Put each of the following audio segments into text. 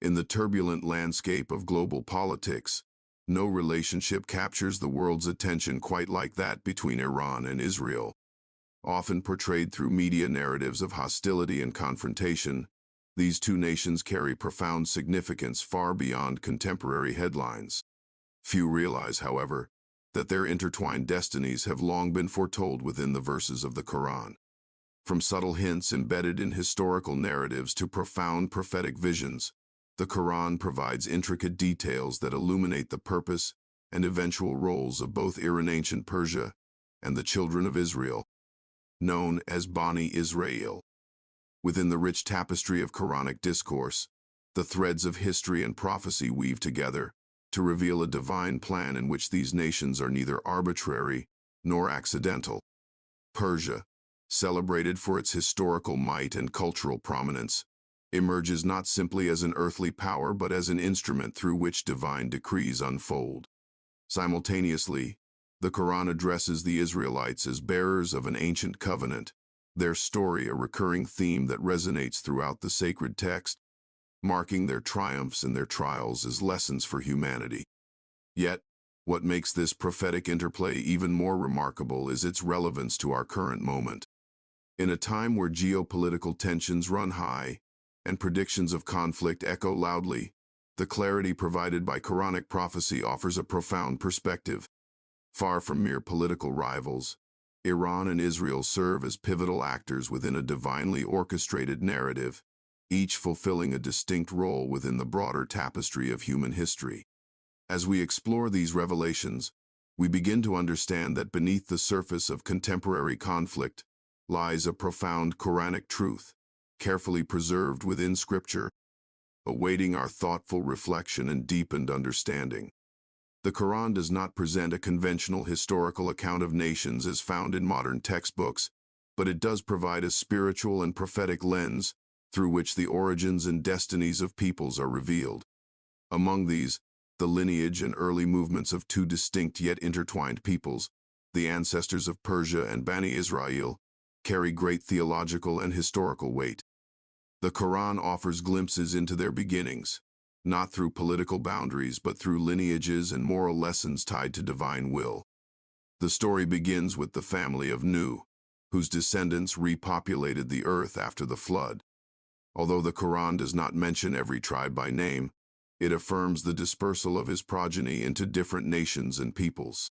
In the turbulent landscape of global politics, no relationship captures the world's attention quite like that between Iran and Israel. Often portrayed through media narratives of hostility and confrontation, these two nations carry profound significance far beyond contemporary headlines. Few realize, however, that their intertwined destinies have long been foretold within the verses of the Quran. From subtle hints embedded in historical narratives to profound prophetic visions, the Quran provides intricate details that illuminate the purpose and eventual roles of both ancient Persia and the children of Israel, known as Bani Israel. Within the rich tapestry of Quranic discourse, the threads of history and prophecy weave together to reveal a divine plan in which these nations are neither arbitrary nor accidental. Persia, celebrated for its historical might and cultural prominence, emerges not simply as an earthly power but as an instrument through which divine decrees unfold. Simultaneously, the Quran addresses the Israelites as bearers of an ancient covenant, their story a recurring theme that resonates throughout the sacred text, marking their triumphs and their trials as lessons for humanity. Yet, what makes this prophetic interplay even more remarkable is its relevance to our current moment. In a time where geopolitical tensions run high and predictions of conflict echo loudly, the clarity provided by Quranic prophecy offers a profound perspective. Far from mere political rivals, Iran and Israel serve as pivotal actors within a divinely orchestrated narrative, each fulfilling a distinct role within the broader tapestry of human history. As we explore these revelations, we begin to understand that beneath the surface of contemporary conflict lies a profound Quranic truth, carefully preserved within Scripture, awaiting our thoughtful reflection and deepened understanding. The Quran does not present a conventional historical account of nations as found in modern textbooks, but it does provide a spiritual and prophetic lens through which the origins and destinies of peoples are revealed. Among these, the lineage and early movements of two distinct yet intertwined peoples, the ancestors of Persia and Bani Israel, carry great theological and historical weight. The Quran offers glimpses into their beginnings, not through political boundaries but through lineages and moral lessons tied to divine will. The story begins with the family of Nuh, whose descendants repopulated the earth after the flood. Although the Quran does not mention every tribe by name, it affirms the dispersal of his progeny into different nations and peoples.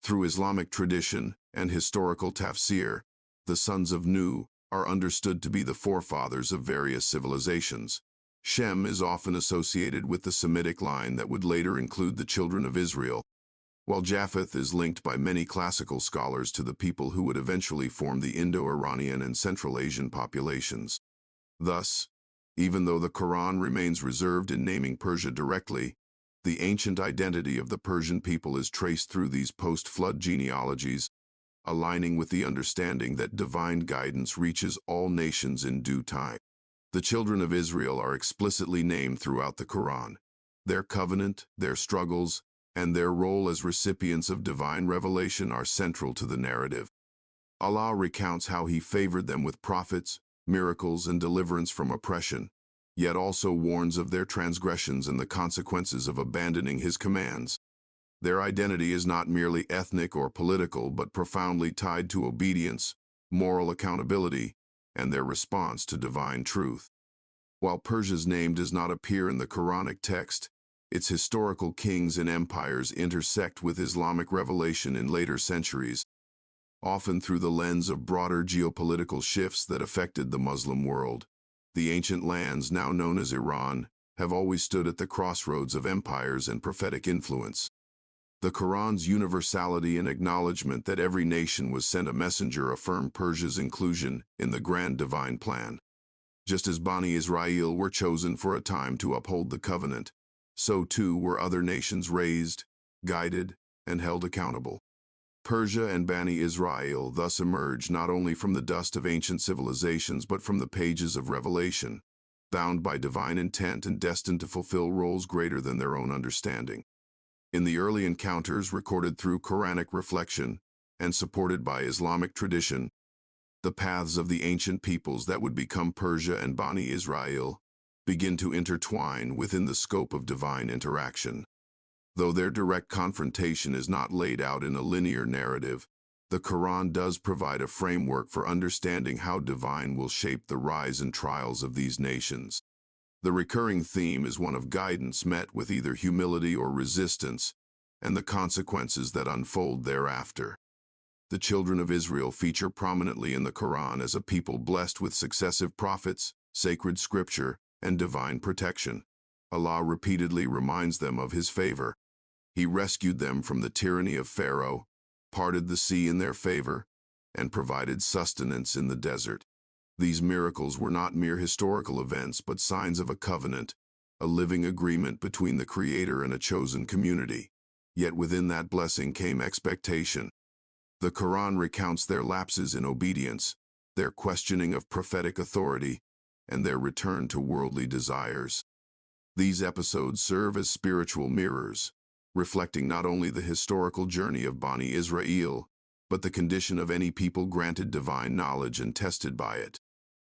Through Islamic tradition and historical tafsir, the sons of Nuh are understood to be the forefathers of various civilizations. Shem is often associated with the Semitic line that would later include the children of Israel, while Japheth is linked by many classical scholars to the people who would eventually form the Indo-Iranian and Central Asian populations. Thus, even though the Quran remains reserved in naming Persia directly, the ancient identity of the Persian people is traced through these post-flood genealogies, aligning with the understanding that divine guidance reaches all nations in due time. The children of Israel are explicitly named throughout the Quran. Their covenant, their struggles, and their role as recipients of divine revelation are central to the narrative. Allah recounts how He favored them with prophets, miracles, and deliverance from oppression, yet also warns of their transgressions and the consequences of abandoning His commands. Their identity is not merely ethnic or political, but profoundly tied to obedience, moral accountability, and their response to divine truth. While Persia's name does not appear in the Quranic text, its historical kings and empires intersect with Islamic revelation in later centuries, often through the lens of broader geopolitical shifts that affected the Muslim world. The ancient lands, now known as Iran, have always stood at the crossroads of empires and prophetic influence. The Quran's universality and acknowledgement that every nation was sent a messenger affirm Persia's inclusion in the grand divine plan. Just as Bani Israel were chosen for a time to uphold the covenant, so too were other nations raised, guided, and held accountable. Persia and Bani Israel thus emerge not only from the dust of ancient civilizations but from the pages of Revelation, bound by divine intent and destined to fulfill roles greater than their own understanding. In the early encounters recorded through Quranic reflection and supported by Islamic tradition, the paths of the ancient peoples that would become Persia and Bani Israel begin to intertwine within the scope of divine interaction. Though their direct confrontation is not laid out in a linear narrative, the Quran does provide a framework for understanding how divine will shape the rise and trials of these nations. The recurring theme is one of guidance met with either humility or resistance, and the consequences that unfold thereafter. The children of Israel feature prominently in the Quran as a people blessed with successive prophets, sacred scripture, and divine protection. Allah repeatedly reminds them of His favor. He rescued them from the tyranny of Pharaoh, parted the sea in their favor, and provided sustenance in the desert. These miracles were not mere historical events, but signs of a covenant, a living agreement between the Creator and a chosen community. Yet within that blessing came expectation. The Quran recounts their lapses in obedience, their questioning of prophetic authority, and their return to worldly desires. These episodes serve as spiritual mirrors, reflecting not only the historical journey of Bani Israel, but the condition of any people granted divine knowledge and tested by it.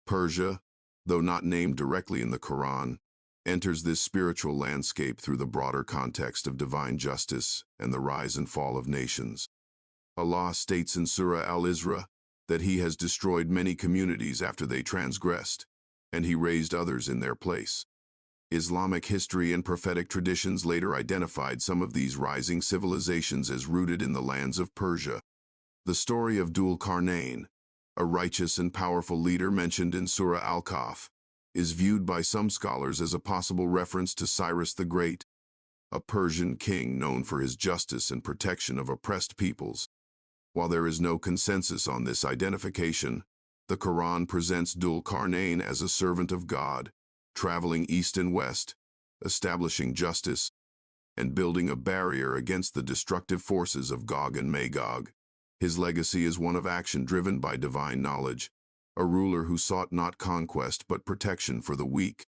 Persia, though not named directly in the Quran, enters this spiritual landscape through the broader context of divine justice and the rise and fall of nations. Allah states in Surah Al-Isra that He has destroyed many communities after they transgressed, and He raised others in their place. Islamic history and prophetic traditions later identified some of these rising civilizations as rooted in the lands of Persia. The story of Dhul Qarnayn, a righteous and powerful leader mentioned in Surah Al-Kahf, is viewed by some scholars as a possible reference to Cyrus the Great, a Persian king known for his justice and protection of oppressed peoples. While there is no consensus on this identification, the Quran presents Dhul Qarnayn as a servant of God, traveling east and west, establishing justice, and building a barrier against the destructive forces of Gog and Magog. His legacy is one of action driven by divine knowledge, a ruler who sought not conquest but protection for the weak.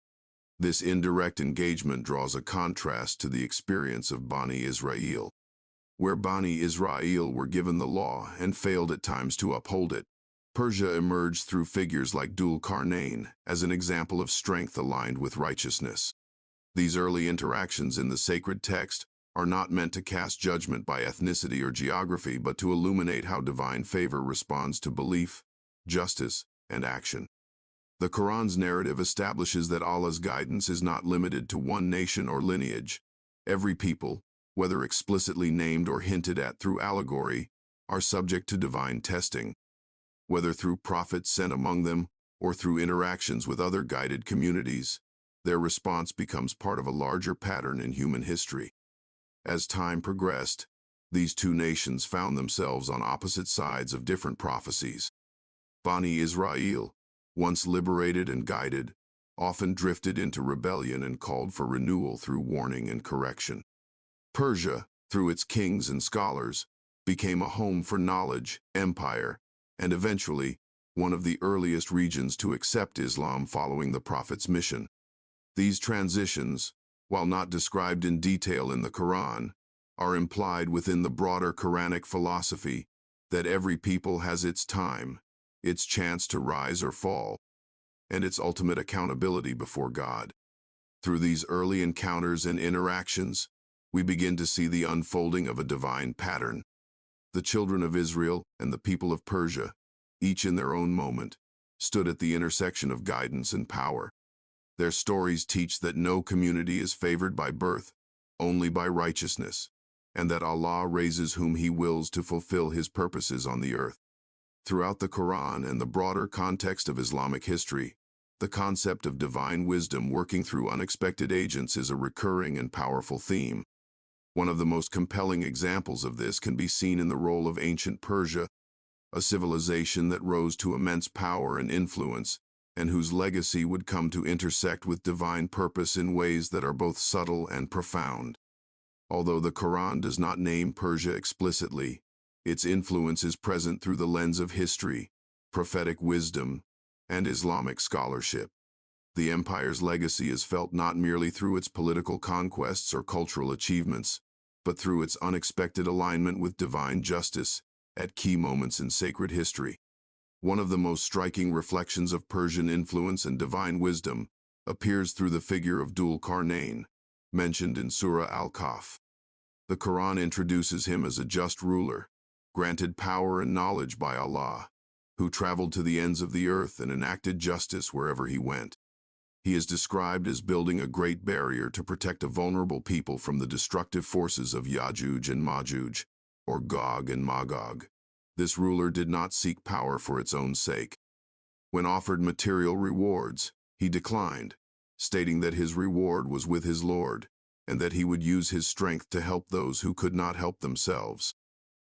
This indirect engagement draws a contrast to the experience of Bani Israel, where Bani Israel were given the law and failed at times to uphold it. Persia emerged through figures like Dhul Qarnayn as an example of strength aligned with righteousness. These early interactions in the sacred text are not meant to cast judgment by ethnicity or geography, but to illuminate how divine favor responds to belief, justice, and action. The Quran's narrative establishes that Allah's guidance is not limited to one nation or lineage. Every people, whether explicitly named or hinted at through allegory, are subject to divine testing. Whether through prophets sent among them or through interactions with other guided communities, their response becomes part of a larger pattern in human history. As time progressed, these two nations found themselves on opposite sides of different prophecies. Bani Israel, once liberated and guided, often drifted into rebellion and called for renewal through warning and correction. Persia, through its kings and scholars, became a home for knowledge, empire, and eventually one of the earliest regions to accept Islam following the Prophet's mission. These transitions, while not described in detail in the Quran, are implied within the broader Quranic philosophy that every people has its time, its chance to rise or fall, and its ultimate accountability before God. Through these early encounters and interactions, we begin to see the unfolding of a divine pattern. The children of Israel and the people of Persia, each in their own moment, stood at the intersection of guidance and power. Their stories teach that no community is favored by birth, only by righteousness, and that Allah raises whom He wills to fulfill His purposes on the earth. Throughout the Quran and the broader context of Islamic history, the concept of divine wisdom working through unexpected agents is a recurring and powerful theme. One of the most compelling examples of this can be seen in the role of ancient Persia, a civilization that rose to immense power and influence, and whose legacy would come to intersect with divine purpose in ways that are both subtle and profound. Although the Quran does not name Persia explicitly, its influence is present through the lens of history, prophetic wisdom, and Islamic scholarship. The empire's legacy is felt not merely through its political conquests or cultural achievements, but through its unexpected alignment with divine justice at key moments in sacred history. One of the most striking reflections of Persian influence and divine wisdom appears through the figure of Dhul Qarnayn, mentioned in Surah Al-Kahf. The Quran introduces him as a just ruler, granted power and knowledge by Allah, who traveled to the ends of the earth and enacted justice wherever he went. He is described as building a great barrier to protect a vulnerable people from the destructive forces of Ya'juj and Ma'juj, or Gog and Magog. This ruler did not seek power for its own sake. When offered material rewards, he declined, stating that his reward was with his Lord, and that he would use his strength to help those who could not help themselves.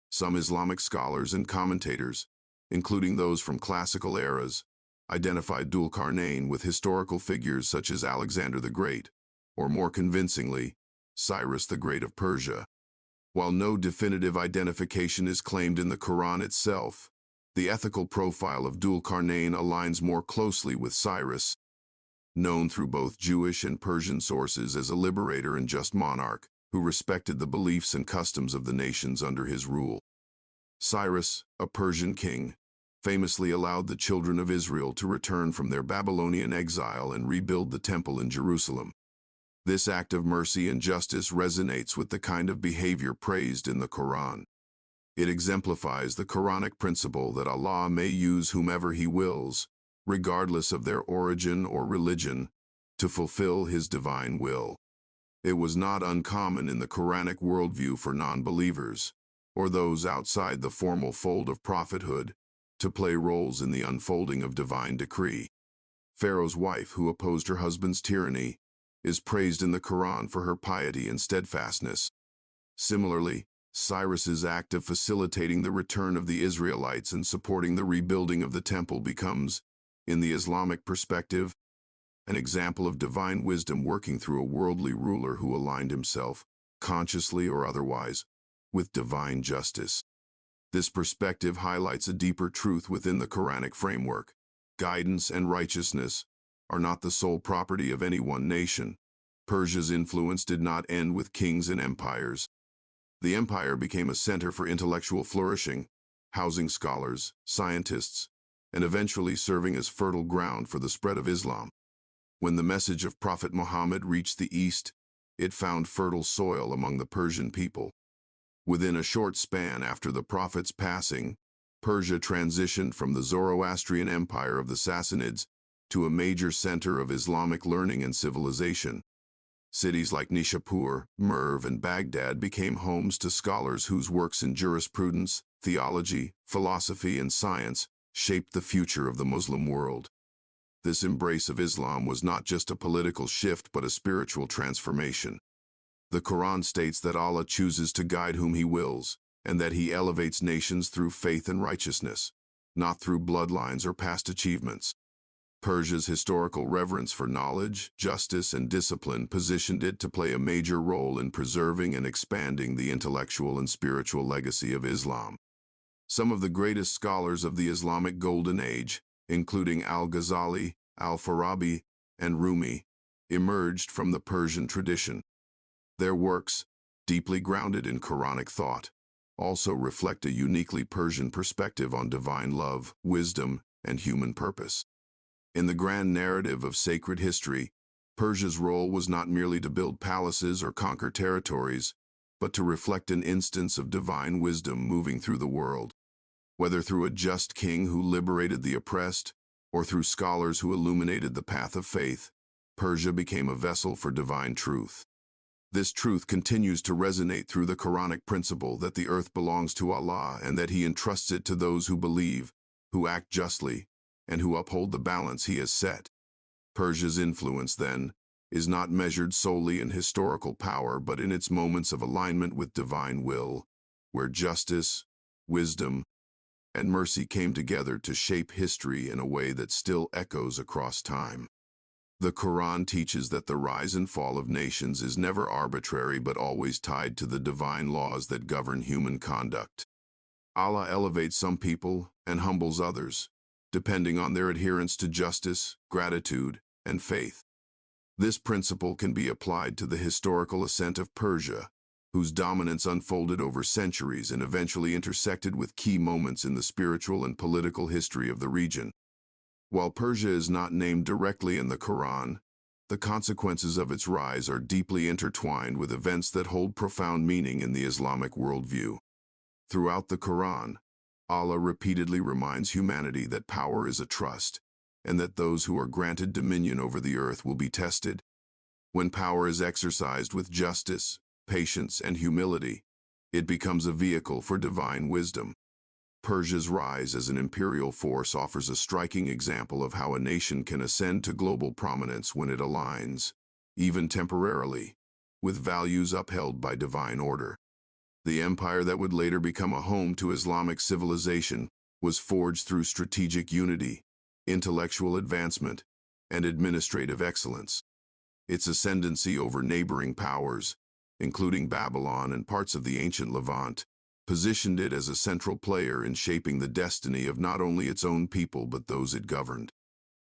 Some Islamic scholars and commentators, including those from classical eras, identified Dhul Qarnayn with historical figures such as Alexander the Great, or more convincingly, Cyrus the Great of Persia. While no definitive identification is claimed in the Quran itself, the ethical profile of Dhul Qarnayn aligns more closely with Cyrus, known through both Jewish and Persian sources as a liberator and just monarch who respected the beliefs and customs of the nations under his rule. Cyrus, a Persian king, famously allowed the children of Israel to return from their Babylonian exile and rebuild the temple in Jerusalem. This act of mercy and justice resonates with the kind of behavior praised in the Quran. It exemplifies the Quranic principle that Allah may use whomever He wills, regardless of their origin or religion, to fulfill His divine will. It was not uncommon in the Quranic worldview for non-believers, or those outside the formal fold of prophethood, to play roles in the unfolding of divine decree. Pharaoh's wife, who opposed her husband's tyranny, is praised in the Quran for her piety and steadfastness. Similarly, Cyrus's act of facilitating the return of the Israelites and supporting the rebuilding of the temple becomes, in the Islamic perspective, an example of divine wisdom working through a worldly ruler who aligned himself, consciously or otherwise, with divine justice. This perspective highlights a deeper truth within the Quranic framework. Guidance and righteousness are not the sole property of any one nation. Persia's influence did not end with kings and empires. The empire became a center for intellectual flourishing, housing scholars, scientists, and eventually serving as fertile ground for the spread of Islam. When the message of Prophet Muhammad reached the East, it found fertile soil among the Persian people. Within a short span after the Prophet's passing, Persia transitioned from the Zoroastrian Empire of the Sassanids to a major center of Islamic learning and civilization. Cities like Nishapur, Merv, and Baghdad became homes to scholars whose works in jurisprudence, theology, philosophy, and science shaped the future of the Muslim world. This embrace of Islam was not just a political shift but a spiritual transformation. The Quran states that Allah chooses to guide whom He wills, and that He elevates nations through faith and righteousness, not through bloodlines or past achievements. Persia's historical reverence for knowledge, justice, and discipline positioned it to play a major role in preserving and expanding the intellectual and spiritual legacy of Islam. Some of the greatest scholars of the Islamic Golden Age, including Al-Ghazali, Al-Farabi, and Rumi, emerged from the Persian tradition. Their works, deeply grounded in Quranic thought, also reflect a uniquely Persian perspective on divine love, wisdom, and human purpose. In the grand narrative of sacred history, Persia's role was not merely to build palaces or conquer territories, but to reflect an instance of divine wisdom moving through the world. Whether through a just king who liberated the oppressed, or through scholars who illuminated the path of faith, Persia became a vessel for divine truth. This truth continues to resonate through the Quranic principle that the earth belongs to Allah and that He entrusts it to those who believe, who act justly, and who uphold the balance He has set. Persia's influence, then, is not measured solely in historical power but in its moments of alignment with divine will, where justice, wisdom, and mercy came together to shape history in a way that still echoes across time. The Quran teaches that the rise and fall of nations is never arbitrary but always tied to the divine laws that govern human conduct. Allah elevates some people and humbles others, depending on their adherence to justice, gratitude, and faith. This principle can be applied to the historical ascent of Persia, whose dominance unfolded over centuries and eventually intersected with key moments in the spiritual and political history of the region. While Persia is not named directly in the Quran, the consequences of its rise are deeply intertwined with events that hold profound meaning in the Islamic worldview. Throughout the Quran, Allah repeatedly reminds humanity that power is a trust, and that those who are granted dominion over the earth will be tested. When power is exercised with justice, patience, and humility, it becomes a vehicle for divine wisdom. Persia's rise as an imperial force offers a striking example of how a nation can ascend to global prominence when it aligns, even temporarily, with values upheld by divine order. The empire that would later become a home to Islamic civilization was forged through strategic unity, intellectual advancement, and administrative excellence. Its ascendancy over neighboring powers, including Babylon and parts of the ancient Levant, positioned it as a central player in shaping the destiny of not only its own people but those it governed.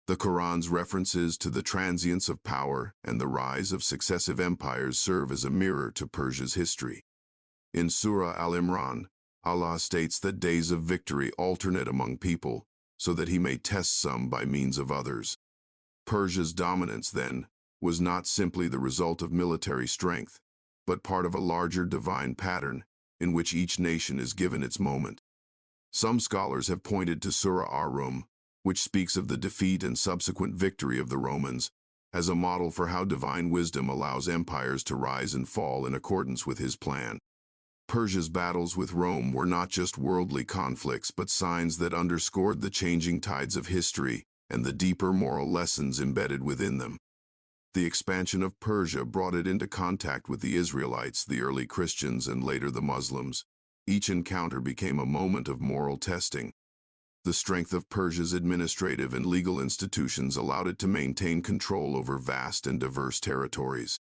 The Quran's references to the transience of power and the rise of successive empires serve as a mirror to Persia's history. In Surah Al-Imran, Allah states that days of victory alternate among people, so that he may test some by means of others. Persia's dominance, then, was not simply the result of military strength, but part of a larger divine pattern in which each nation is given its moment. Some scholars have pointed to Surah Ar-Rum, which speaks of the defeat and subsequent victory of the Romans, as a model for how divine wisdom allows empires to rise and fall in accordance with his plan. Persia's battles with Rome were not just worldly conflicts, but signs that underscored the changing tides of history and the deeper moral lessons embedded within them. The expansion of Persia brought it into contact with the Israelites, the early Christians, and later the Muslims. Each encounter became a moment of moral testing. The strength of Persia's administrative and legal institutions allowed it to maintain control over vast and diverse territories.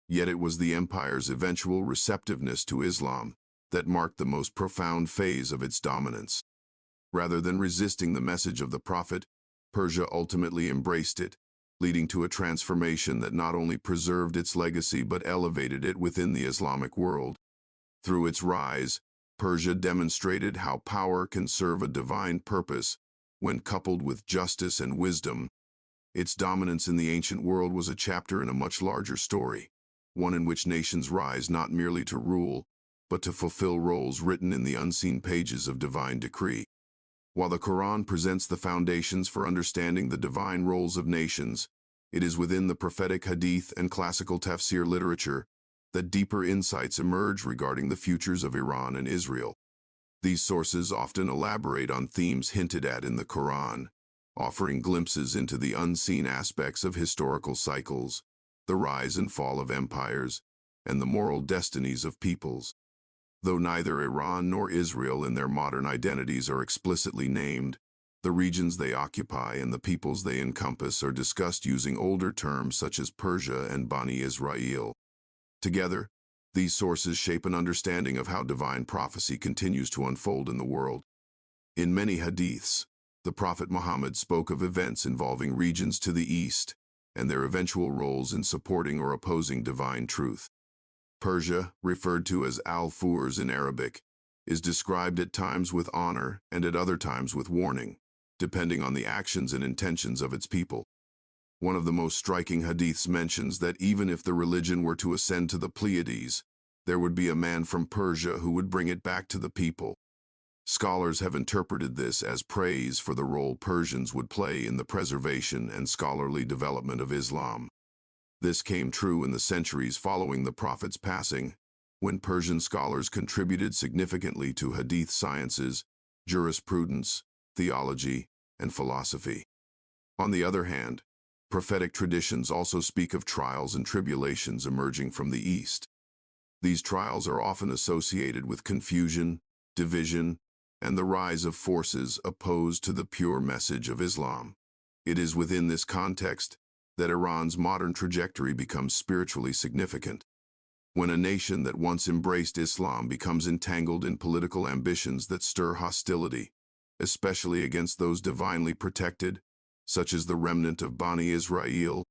Yet it was the empire's eventual receptiveness to Islam that marked the most profound phase of its dominance. Rather than resisting the message of the Prophet, Persia ultimately embraced it, leading to a transformation that not only preserved its legacy but elevated it within the Islamic world. Through its rise, Persia demonstrated how power can serve a divine purpose when coupled with justice and wisdom. Its dominance in the ancient world was a chapter in a much larger story, one in which nations rise not merely to rule, but to fulfill roles written in the unseen pages of divine decree. While the Quran presents the foundations for understanding the divine roles of nations, it is within the prophetic hadith and classical tafsir literature that deeper insights emerge regarding the futures of Iran and Israel. These sources often elaborate on themes hinted at in the Quran, offering glimpses into the unseen aspects of historical cycles, the rise and fall of empires, and the moral destinies of peoples. Though neither Iran nor Israel in their modern identities are explicitly named, the regions they occupy and the peoples they encompass are discussed using older terms such as Persia and Bani Israel. Together, these sources shape an understanding of how divine prophecy continues to unfold in the world. In many hadiths, the Prophet Muhammad spoke of events involving regions to the east and their eventual roles in supporting or opposing divine truth. Persia, referred to as Al-Furs in Arabic, is described at times with honor and at other times with warning, depending on the actions and intentions of its people. One of the most striking hadiths mentions that even if the religion were to ascend to the Pleiades, there would be a man from Persia who would bring it back to the people. Scholars have interpreted this as praise for the role Persians would play in the preservation and scholarly development of Islam. This came true in the centuries following the Prophet's passing, when Persian scholars contributed significantly to hadith sciences, jurisprudence, theology, and philosophy. On the other hand, prophetic traditions also speak of trials and tribulations emerging from the East. These trials are often associated with confusion, division, and the rise of forces opposed to the pure message of Islam. It is within this context that Iran's modern trajectory becomes spiritually significant. When a nation that once embraced Islam becomes entangled in political ambitions that stir hostility, especially against those divinely protected, such as the remnant of Bani Israel,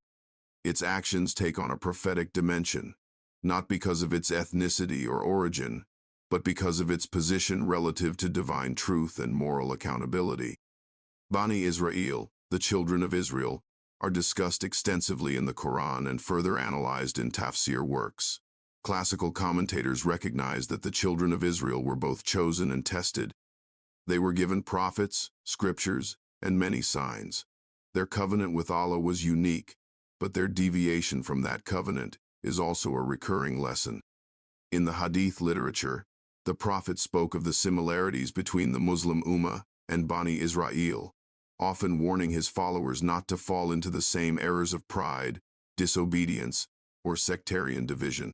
its actions take on a prophetic dimension, not because of its ethnicity or origin, but because of its position relative to divine truth and moral accountability. Bani Israel, the children of Israel, are discussed extensively in the Quran and further analyzed in tafsir works. Classical commentators recognize that the children of Israel were both chosen and tested. They were given prophets, scriptures, and many signs. Their covenant with Allah was unique, but their deviation from that covenant is also a recurring lesson. In the Hadith literature, the Prophet spoke of the similarities between the Muslim Ummah and Bani Israel, often warning his followers not to fall into the same errors of pride, disobedience, or sectarian division.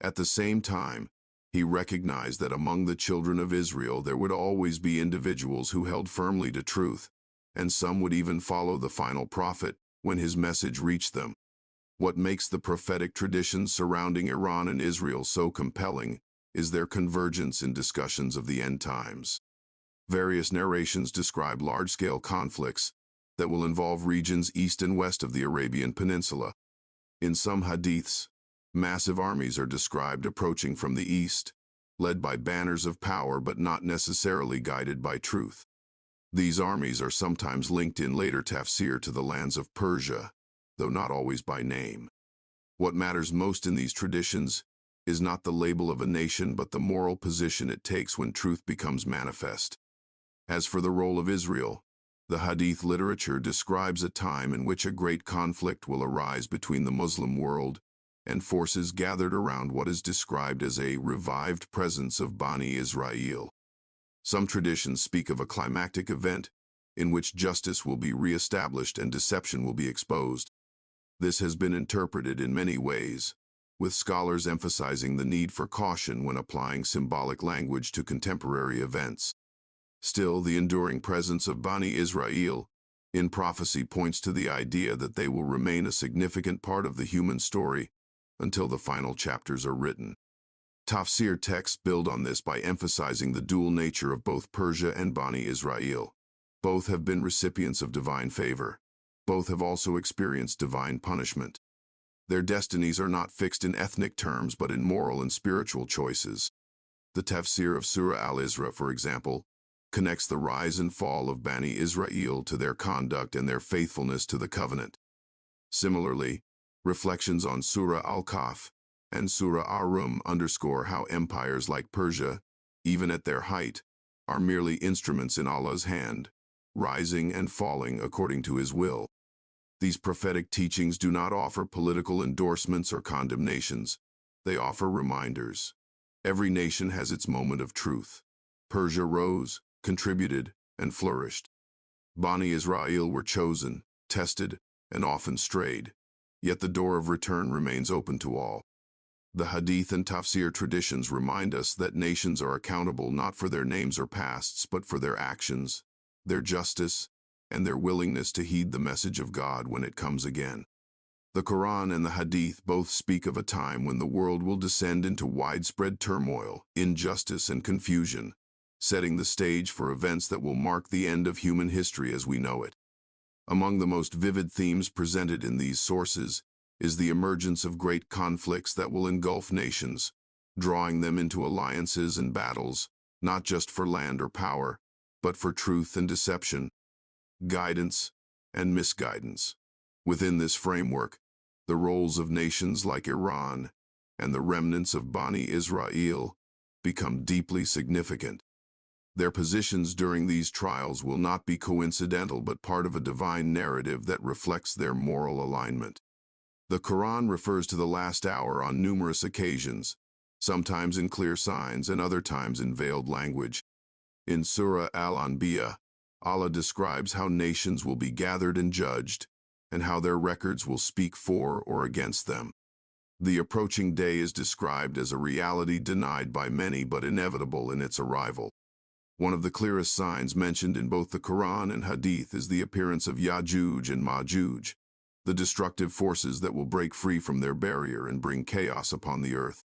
At the same time, he recognized that among the children of Israel there would always be individuals who held firmly to truth, and some would even follow the final prophet when his message reached them. What makes the prophetic traditions surrounding Iran and Israel so compelling is their convergence in discussions of the end times. Various narrations describe large-scale conflicts that will involve regions east and west of the Arabian Peninsula. In some hadiths, massive armies are described approaching from the east, led by banners of power but not necessarily guided by truth. These armies are sometimes linked in later tafsir to the lands of Persia, though not always by name. What matters most in these traditions is not the label of a nation but the moral position it takes when truth becomes manifest. As for the role of Israel, the Hadith literature describes a time in which a great conflict will arise between the Muslim world and forces gathered around what is described as a revived presence of Bani Israel. Some traditions speak of a climactic event in which justice will be reestablished and deception will be exposed. This has been interpreted in many ways, with scholars emphasizing the need for caution when applying symbolic language to contemporary events. Still, the enduring presence of Bani Israel in prophecy points to the idea that they will remain a significant part of the human story until the final chapters are written. Tafsir texts build on this by emphasizing the dual nature of both Persia and Bani Israel. Both have been recipients of divine favor. Both have also experienced divine punishment. Their destinies are not fixed in ethnic terms but in moral and spiritual choices. The tafsir of Surah Al-Isra, for example, connects the rise and fall of Bani Israel to their conduct and their faithfulness to the covenant. Similarly, reflections on Surah Al-Kahf and Surah Ar-Rum underscore how empires like Persia, even at their height, are merely instruments in Allah's hand, rising and falling according to His will. These prophetic teachings do not offer political endorsements or condemnations. They offer reminders. Every nation has its moment of truth. Persia rose, contributed, and flourished. Bani Israel were chosen, tested, and often strayed. Yet the door of return remains open to all. The Hadith and Tafsir traditions remind us that nations are accountable not for their names or pasts, but for their actions, their justice, and their willingness to heed the message of God when it comes again. The Quran and the Hadith both speak of a time when the world will descend into widespread turmoil, injustice, and confusion, setting the stage for events that will mark the end of human history as we know it. Among the most vivid themes presented in these sources is the emergence of great conflicts that will engulf nations, drawing them into alliances and battles, not just for land or power, but for truth and deception, guidance and misguidance. Within this framework, the roles of nations like Iran and the remnants of Bani Israel become deeply significant. Their positions during these trials will not be coincidental but part of a divine narrative that reflects their moral alignment. The Quran refers to the last hour on numerous occasions, sometimes in clear signs and other times in veiled language. In Surah Al-Anbiya, Allah describes how nations will be gathered and judged, and how their records will speak for or against them. The approaching day is described as a reality denied by many but inevitable in its arrival. One of the clearest signs mentioned in both the Quran and Hadith is the appearance of Ya'juj and Ma'juj, the destructive forces that will break free from their barrier and bring chaos upon the earth.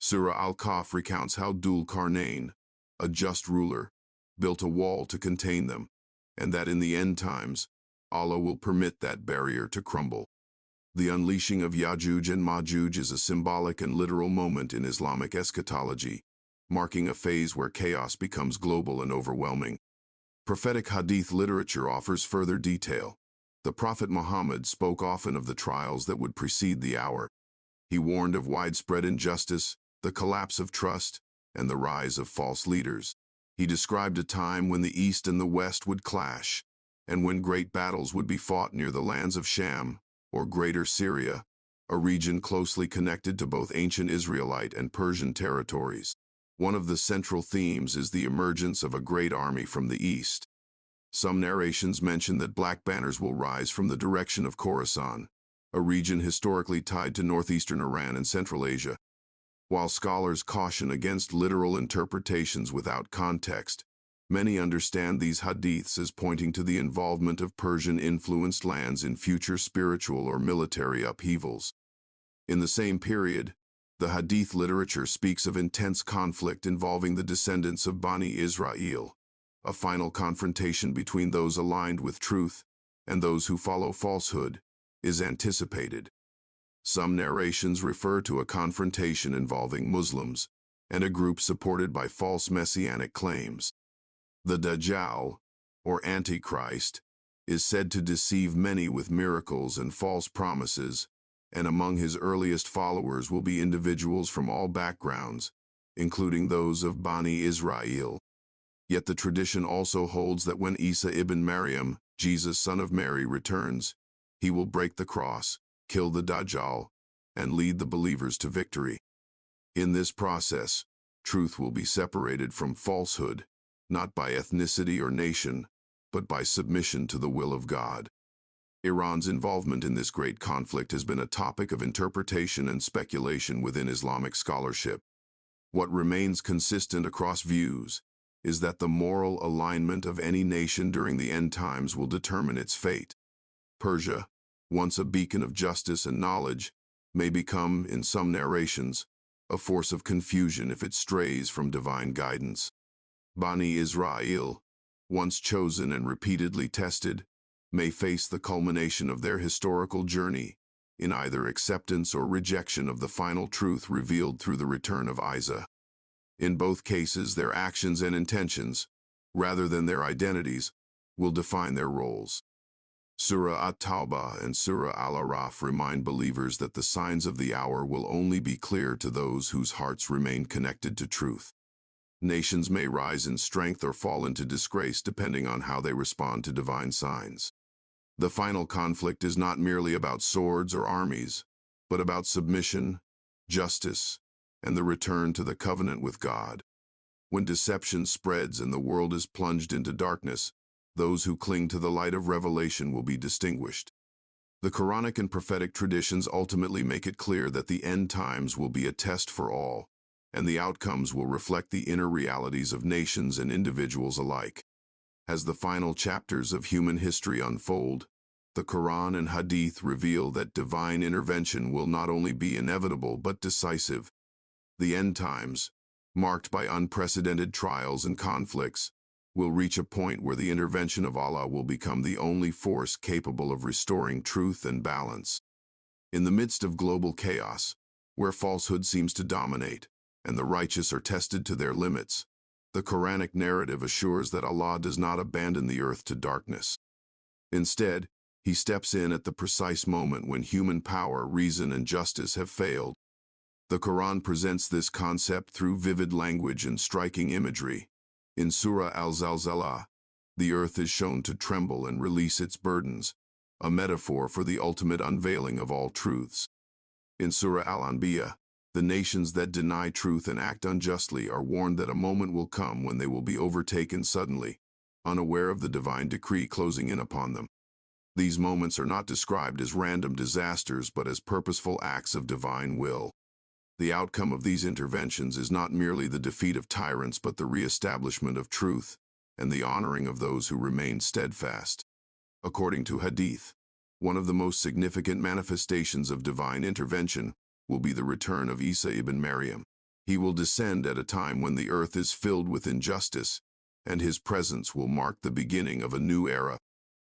Surah Al-Kahf recounts how Dhul Qarnayn, a just ruler, built a wall to contain them, and that in the end times, Allah will permit that barrier to crumble. The unleashing of Ya'juj and Ma'juj is a symbolic and literal moment in Islamic eschatology, marking a phase where chaos becomes global and overwhelming. Prophetic Hadith literature offers further detail. The Prophet Muhammad spoke often of the trials that would precede the hour. He warned of widespread injustice, the collapse of trust, and the rise of false leaders. He described a time when the East and the West would clash, and when great battles would be fought near the lands of Sham, or Greater Syria, a region closely connected to both ancient Israelite and Persian territories. One of the central themes is the emergence of a great army from the East. Some narrations mention that black banners will rise from the direction of Khorasan, a region historically tied to northeastern Iran and Central Asia. While scholars caution against literal interpretations without context, many understand these hadiths as pointing to the involvement of Persian-influenced lands in future spiritual or military upheavals. In the same period, the hadith literature speaks of intense conflict involving the descendants of Bani Israel. A final confrontation between those aligned with truth and those who follow falsehood is anticipated. Some narrations refer to a confrontation involving Muslims and a group supported by false messianic claims. The Dajjal, or Antichrist, is said to deceive many with miracles and false promises, and among his earliest followers will be individuals from all backgrounds, including those of Bani Israel. Yet the tradition also holds that when Isa ibn Maryam, Jesus son of Mary, returns, he will break the cross, kill the Dajjal, and lead the believers to victory. In this process, truth will be separated from falsehood, not by ethnicity or nation, but by submission to the will of God. Iran's involvement in this great conflict has been a topic of interpretation and speculation within Islamic scholarship. What remains consistent across views is that the moral alignment of any nation during the end times will determine its fate. Persia, once a beacon of justice and knowledge, may become, in some narrations, a force of confusion if it strays from divine guidance. Bani Israel, once chosen and repeatedly tested, may face the culmination of their historical journey in either acceptance or rejection of the final truth revealed through the return of Isa. In both cases, their actions and intentions, rather than their identities, will define their roles. Surah At-Tawbah and Surah Al-Araf remind believers that the signs of the hour will only be clear to those whose hearts remain connected to truth. Nations may rise in strength or fall into disgrace depending on how they respond to divine signs. The final conflict is not merely about swords or armies, but about submission, justice, and the return to the covenant with God. When deception spreads and the world is plunged into darkness, those who cling to the light of revelation will be distinguished. The Quranic and prophetic traditions ultimately make it clear that the end times will be a test for all, and the outcomes will reflect the inner realities of nations and individuals alike. As the final chapters of human history unfold, the Quran and Hadith reveal that divine intervention will not only be inevitable but decisive. The end times, marked by unprecedented trials and conflicts, will reach a point where the intervention of Allah will become the only force capable of restoring truth and balance. In the midst of global chaos, where falsehood seems to dominate, and the righteous are tested to their limits, the Quranic narrative assures that Allah does not abandon the earth to darkness. Instead, He steps in at the precise moment when human power, reason, and justice have failed. The Quran presents this concept through vivid language and striking imagery. In Surah Al-Zalzalah, the earth is shown to tremble and release its burdens, a metaphor for the ultimate unveiling of all truths. In Surah Al-Anbiya, the nations that deny truth and act unjustly are warned that a moment will come when they will be overtaken suddenly, unaware of the divine decree closing in upon them. These moments are not described as random disasters but as purposeful acts of divine will. The outcome of these interventions is not merely the defeat of tyrants but the re-establishment of truth and the honoring of those who remain steadfast. According to Hadith, one of the most significant manifestations of divine intervention will be the return of Isa ibn Maryam. He will descend at a time when the earth is filled with injustice, and his presence will mark the beginning of a new era.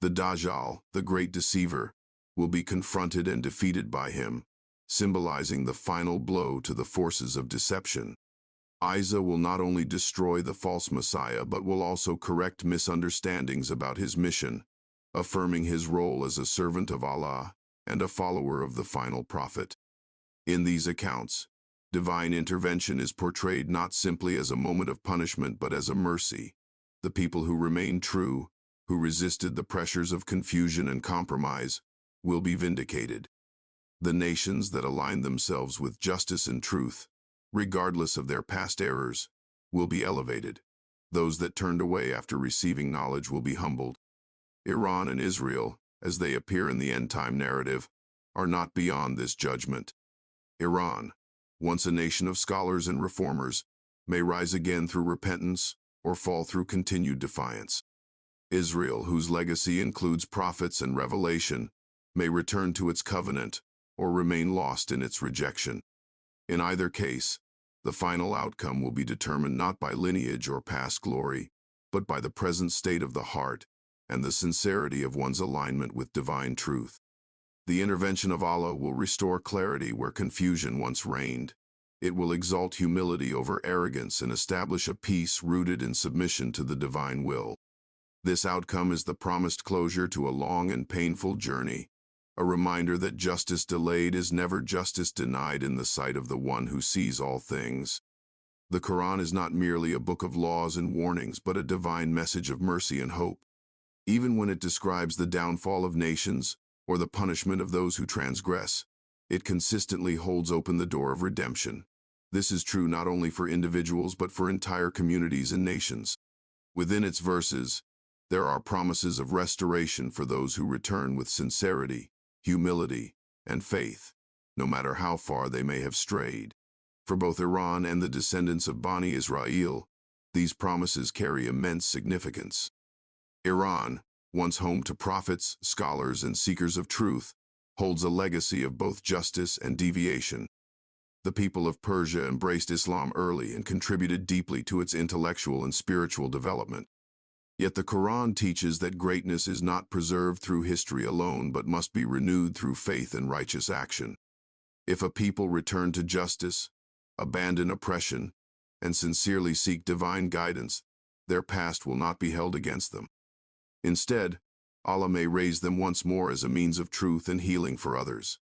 The Dajjal, the great deceiver, will be confronted and defeated by him, symbolizing the final blow to the forces of deception. Isa will not only destroy the false Messiah but will also correct misunderstandings about his mission, affirming his role as a servant of Allah and a follower of the final prophet. In these accounts, divine intervention is portrayed not simply as a moment of punishment but as a mercy. The people who remain true, who resisted the pressures of confusion and compromise, will be vindicated. The nations that align themselves with justice and truth, regardless of their past errors, will be elevated. Those that turned away after receiving knowledge will be humbled. Iran and Israel, as they appear in the end-time narrative, are not beyond this judgment. Iran, once a nation of scholars and reformers, may rise again through repentance or fall through continued defiance. Israel, whose legacy includes prophets and revelation, may return to its covenant or remain lost in its rejection. In either case, the final outcome will be determined not by lineage or past glory, but by the present state of the heart and the sincerity of one's alignment with divine truth. The intervention of Allah will restore clarity where confusion once reigned. It will exalt humility over arrogance and establish a peace rooted in submission to the divine will. This outcome is the promised closure to a long and painful journey, a reminder that justice delayed is never justice denied in the sight of the one who sees all things. The Quran is not merely a book of laws and warnings, but a divine message of mercy and hope. Even when it describes the downfall of nations or the punishment of those who transgress, it consistently holds open the door of redemption. This is true not only for individuals but for entire communities and nations. Within its verses, there are promises of restoration for those who return with sincerity, humility, and faith, no matter how far they may have strayed. For both Iran and the descendants of Bani Israel, these promises carry immense significance. Iran, once home to prophets, scholars, and seekers of truth, holds a legacy of both justice and deviation. The people of Persia embraced Islam early and contributed deeply to its intellectual and spiritual development. Yet the Quran teaches that greatness is not preserved through history alone, but must be renewed through faith and righteous action. If a people return to justice, abandon oppression, and sincerely seek divine guidance, their past will not be held against them. Instead, Allah may raise them once more as a means of truth and healing for others.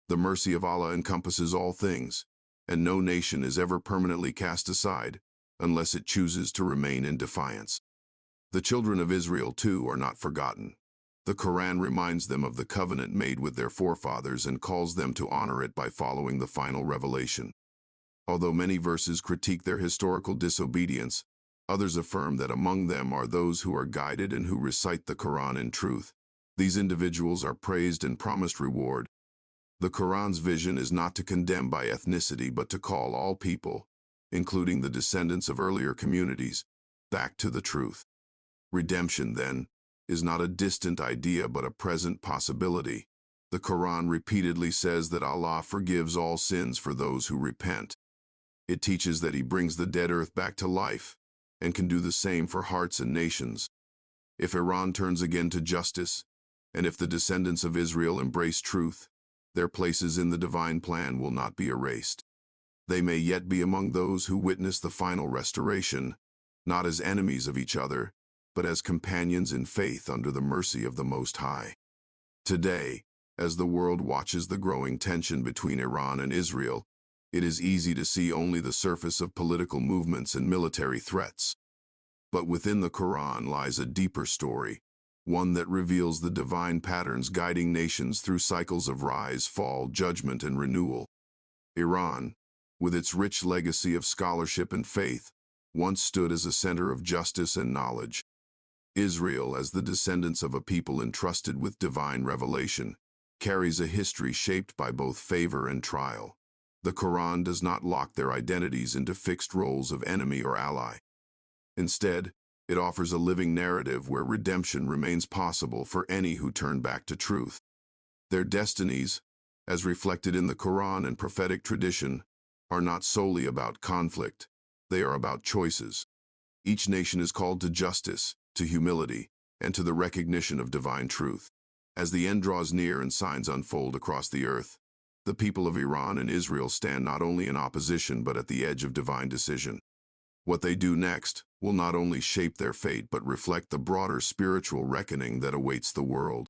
The mercy of Allah encompasses all things, and no nation is ever permanently cast aside unless it chooses to remain in defiance. The children of Israel, too, are not forgotten. The Quran reminds them of the covenant made with their forefathers and calls them to honor it by following the final revelation. Although many verses critique their historical disobedience, others affirm that among them are those who are guided and who recite the Quran in truth. These individuals are praised and promised reward. The Quran's vision is not to condemn by ethnicity, but to call all people, including the descendants of earlier communities, back to the truth. Redemption, then, is not a distant idea but a present possibility. The Quran repeatedly says that Allah forgives all sins for those who repent. It teaches that He brings the dead earth back to life, and can do the same for hearts and nations. If Iran turns again to justice, and if the descendants of Israel embrace truth, their places in the divine plan will not be erased. They may yet be among those who witness the final restoration, not as enemies of each other, but as companions in faith under the mercy of the Most High. Today, as the world watches the growing tension between Iran and Israel, it is easy to see only the surface of political movements and military threats. But within the Quran lies a deeper story, one that reveals the divine patterns guiding nations through cycles of rise, fall, judgment, and renewal. Iran, with its rich legacy of scholarship and faith, once stood as a center of justice and knowledge. Israel, as the descendants of a people entrusted with divine revelation, carries a history shaped by both favor and trial. The Quran does not lock their identities into fixed roles of enemy or ally. Instead, it offers a living narrative where redemption remains possible for any who turn back to truth. Their destinies, as reflected in the Quran and prophetic tradition, are not solely about conflict. They are about choices. Each nation is called to justice, to humility, and to the recognition of divine truth. As the end draws near and signs unfold across the earth, the people of Iran and Israel stand not only in opposition but at the edge of divine decision. What they do next will not only shape their fate but reflect the broader spiritual reckoning that awaits the world.